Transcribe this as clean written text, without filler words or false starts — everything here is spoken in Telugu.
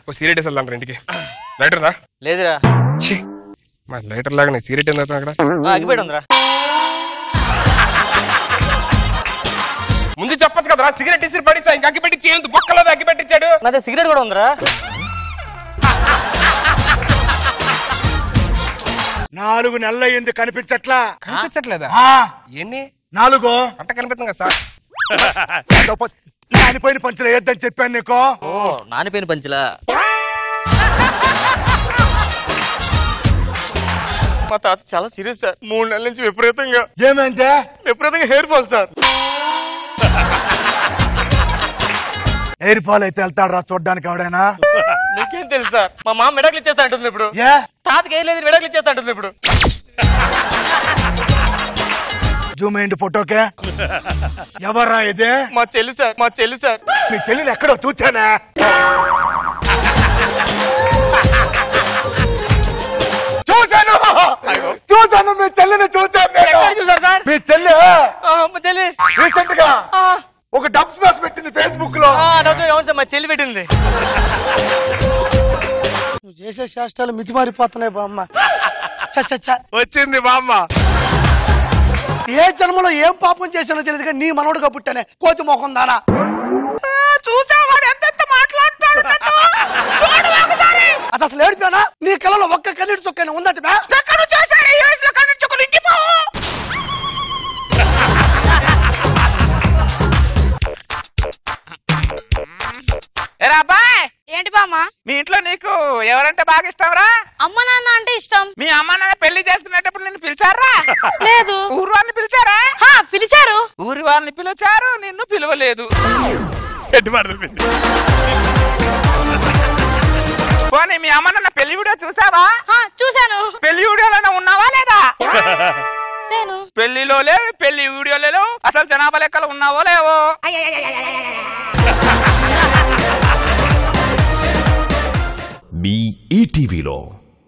ఓ సిగరెట్ వేసేద్దాం ఇంటికి. లైటర్ రా. లేదురా. మరి లైటర్ లాగా సిగరెట్ ఏం తాగుతాం అక్కడ? అగ్గిపెట్టి ఉందిరా. ముందు చెప్పచ్చు కదరా, సిగరెట్ ఇసిరి పడిసా, ఇంక అగ్గిపెట్టి చేయండి బొక్కలేదు అగ్గిపెట్టించాడు. నాదే సిగరెట్ కూడా ఉందిరా. 4 నెలలు అయింది కనిపించట్లా. కనిపించట్లేదా? ఎన్ని 4 అంట కనిపిస్తుంది కదా సార్. నానిపోయిన పంచులు వేయొద్దని చెప్పాను నీకు. ఓ నానిపోయిన పంచులా? మా తాత చాలా సీరియస్ సార్. 3 నెలల నుంచి విపరీతంగా. ఏమైంది? విపరీతంగా hair fall sir. Hair fall అయితే వెళ్తాడు రా చూడ్డానికి ఎవడైనా? నీకేం తెలుసు సార్? మా మామ విడాకులు ఇచ్చేస్తా అంటుంది ఇప్పుడు. తాతకి ఏం లేదు, విడాకులు ఇచ్చేస్తా అంటుంది ఇప్పుడు. జూమ్ అయ్యింది ఫోటోకే. ఎవర్రా ఇది? మా చెల్లి సార్. మా చెల్లి సార్. మీ చెల్లిని ఎక్కడో చూచానా? చూశాను చూశాను మీ చెల్లిని చూశాను. చూసారు సార్? మీ చెల్లి మా చెల్లి రీసెంట్ గా ఒక డబ్ స్మాష్ పెట్టింది ఫేస్బుక్ లో. అవును సార్, మా చెల్లి పెట్టింది. నువ్వు చేసే చేష్టాలు మితిమారిపోతున్నాయి బామ్మ. వచ్చింది బామ్మ. ఏ జన్మలో ఏం పాపం చేసానో తెలియదు కానీ నీ మనవడుగా పుట్టానే కోతి మొఖం దానా. అది అసలు ఏడిపోయానా? నీ కళలో ఒక్క కన్నీటి చొక్కైనా ఉందట. ఏంటి బామ్మ? మీ ఇంట్లో నీకు ఎవరంటే బాగా ఇష్టంరా? అమ్మ నాన్న అంటే ఇష్టం. మీ అమ్మ నాన్న పెళ్లి చేసుకునేటప్పుడు నిన్ను పిలిచారా? లేదు. ఊరు వాళ్ళని పిలిచారా? పిలిచారు. ఊరి వాళ్ళని పిలిచారు, నిన్ను పిలవలేదు. పోనీ మీ అమ్మ నాన్న పెళ్లి వీడియో చూసావా? చూసాను. పెళ్లి వీడియోలోనే ఉన్నావా లేదా? నేను పెళ్లిలో లేవు, పెళ్లి వీడియోలో లేవు, అసలు జనాభా లెక్కలు ఉన్నావో లేవో? మీ ఈటీవీలో